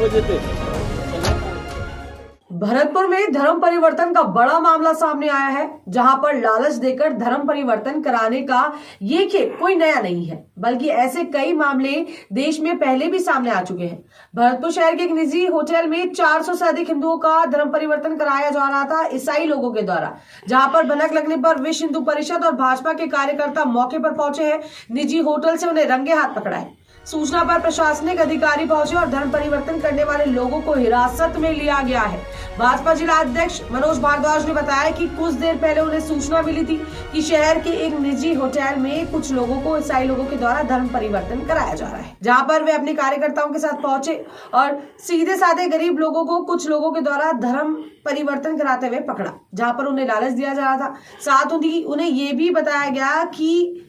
बजे थे। भरतपुर में धर्म परिवर्तन का बड़ा मामला सामने आया है, जहां पर लालच देकर धर्म परिवर्तन कराने का ये खेल कोई नया नहीं है, बल्कि ऐसे कई मामले देश में पहले भी सामने आ चुके हैं। भरतपुर शहर के एक निजी होटल में 400 से अधिक हिंदुओं का धर्म परिवर्तन कराया जा रहा था ईसाई लोगों के द्वारा, जहां पर भनक लगने पर विश्व हिंदू परिषद और भाजपा के कार्यकर्ता मौके पर पहुंचे हैं। निजी होटल से उन्हें रंगे हाथ पकड़ा है। सूचना पर प्रशासनिक अधिकारी पहुंचे और धर्म परिवर्तन करने वाले लोगों को हिरासत में लिया गया है। भाजपा जिला अध्यक्ष मनोज भारद्वाज ने बताया कि कुछ देर पहले उन्हें सूचना मिली थी कि शहर के एक निजी होटल में कुछ लोगों को ईसाई लोगों के द्वारा धर्म परिवर्तन कराया जा रहा है, जहां पर वे अपने कार्यकर्ताओं के साथ पहुंचे और सीधे साधे गरीब लोगों को कुछ लोगों के द्वारा धर्म परिवर्तन कराते हुए पकड़ा, जहां पर उन्हें लालच दिया जा रहा था। साथ ही उन्हें ये भी बताया गया कि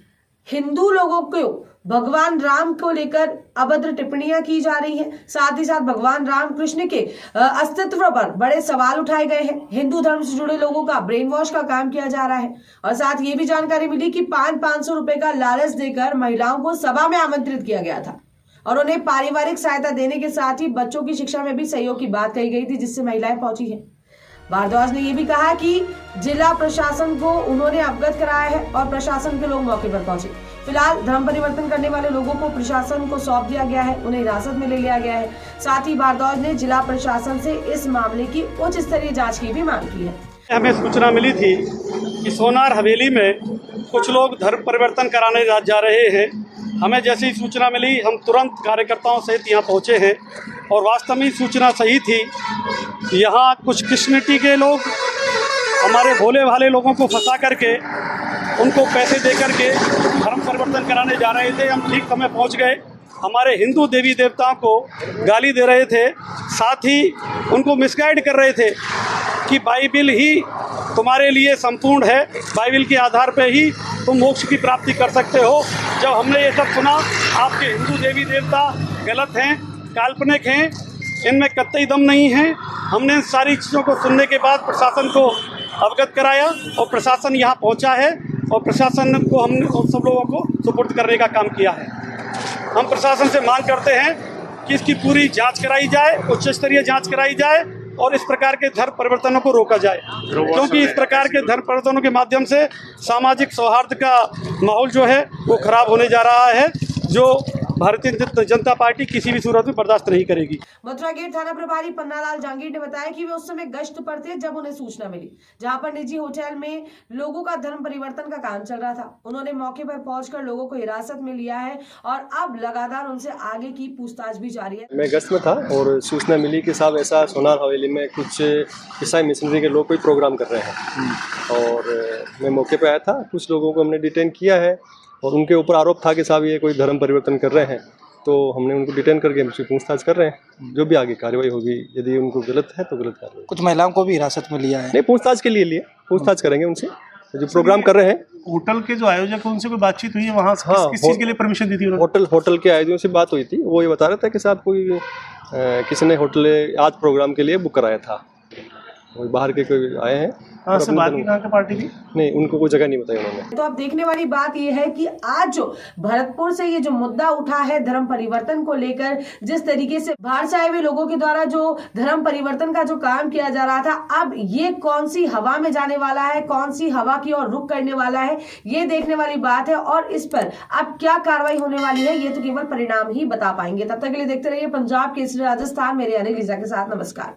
हिंदू लोगों को भगवान राम को लेकर अभद्र टिप्पणियां की जा रही हैं। साथ ही साथ भगवान राम कृष्ण के अस्तित्व पर बड़े सवाल उठाए गए हैं। हिंदू धर्म से जुड़े लोगों का ब्रेन वॉश का काम किया जा रहा है। और साथ ये भी जानकारी मिली कि 500 रुपए का लालच देकर महिलाओं को सभा में आमंत्रित किया गया था और उन्हें पारिवारिक सहायता देने के साथ ही बच्चों की शिक्षा में भी सहयोग की बात कही गई थी, जिससे महिलाएं पहुंची हैं। भारद्वाज ने यह भी कहा कि जिला प्रशासन को उन्होंने अवगत कराया है और प्रशासन के लोग मौके पर पहुंचे। फिलहाल धर्म परिवर्तन करने वाले लोगों को प्रशासन को सौंप दिया गया है, उन्हें हिरासत में ले लिया गया है। साथ ही भारद्वाज ने जिला प्रशासन से इस मामले की उच्च स्तरीय जांच की भी मांग की है। हमें सूचना मिली थी कि सोनार हवेली में कुछ लोग धर्म परिवर्तन कराने जा रहे हैं। हमें जैसी ही सूचना मिली, हम तुरंत कार्यकर्ताओं सहित यहाँ पहुँचे हैं और वास्तव में सूचना सही थी। यहाँ कुछ क्रिश्चियनिटी के लोग हमारे भोले भाले लोगों को फंसा करके उनको पैसे दे करके धर्म परिवर्तन कराने जा रहे थे। हम ठीक समय पहुँच गए। हमारे हिंदू देवी देवताओं को गाली दे रहे थे, साथ ही उनको मिसगाइड कर रहे थे कि बाइबिल ही तुम्हारे लिए संपूर्ण है, बाइबिल के आधार पर ही तुम मोक्ष की प्राप्ति कर सकते हो। जब हमने ये सब सुना, आपके हिंदू देवी देवता गलत हैं, काल्पनिक हैं, इनमें कतई दम नहीं है। हमने इन सारी चीज़ों को सुनने के बाद प्रशासन को अवगत कराया और प्रशासन यहाँ पहुँचा है और प्रशासन को हमने उन सब लोगों को सुपुर्द करने का काम किया है। हम प्रशासन से मांग करते हैं कि इसकी पूरी जांच कराई जाए, उच्च स्तरीय जांच कराई जाए और इस प्रकार के धर्म परिवर्तनों को रोका जाए, क्योंकि इस प्रकार के धर्म परिवर्तनों के माध्यम से सामाजिक सौहार्द का माहौल जो है वो खराब होने जा रहा है, जो भारतीय जनता पार्टी किसी भी सूरत में बर्दाश्त नहीं करेगी। मथुरा गेट थाना प्रभारी पन्नालाल जहांगीर ने बताया कि वे उस समय गश्त पर थे जब उन्हें सूचना मिली, जहां पर निजी होटल में लोगों का धर्म परिवर्तन का काम चल रहा था। उन्होंने मौके पर पहुंचकर लोगों को हिरासत में लिया है और अब लगातार उनसे आगे की पूछताछ भी जारी है। मैं गश्त में था और सूचना मिली कि साहब ऐसा सोनार हवेली में कुछ ईसाई मिशनरी के लोग कोई प्रोग्राम कर रहे हैं और मैं मौके पर आया था। कुछ लोगों को हमने डिटेन किया है और उनके ऊपर आरोप था कि साहब ये कोई धर्म परिवर्तन कर रहे हैं, तो हमने उनको डिटेन करके उनसे पूछताछ कर रहे हैं। जो भी आगे कार्रवाई होगी, यदि उनको गलत है तो गलत कार्रवाई। कुछ महिलाओं को भी हिरासत में लिया है? नहीं, पूछताछ के लिए लिए, पूछताछ करेंगे उनसे जो प्रोग्राम कर रहे हैं। होटल के जो आयोजक हैं उनसे कोई बातचीत हुई है वहाँ? किस चीज़ के लिए परमिशन दी थी उन्होंने? होटल के आयोजकों से बात हुई थी। वो ये बता रहा था कि साहब कोई किसी ने होटल आज प्रोग्राम के लिए बुक कराया था, वो बाहर के कोई आए हैं। बाहर की पार्टी की? नहीं, उनको कोई जगह नहीं बताई उन्होंने। तो अब देखने वाली बात यह है कि आज जो भरतपुर से ये जो मुद्दा उठा है धर्म परिवर्तन को लेकर, जिस तरीके से बाहर से आए हुए लोगों के द्वारा जो धर्म परिवर्तन का जो काम किया जा रहा था, अब ये कौन सी हवा में जाने वाला है, कौन सी हवा की ओर रुख करने वाला है, ये देखने वाली बात है। और इस पर अब क्या कार्रवाई होने वाली है, ये तो केवल परिणाम ही बता पाएंगे। तब तक के लिए देखते रहिए पंजाब केसरी राजस्थान। मेरे अनिल लीजा के साथ, नमस्कार।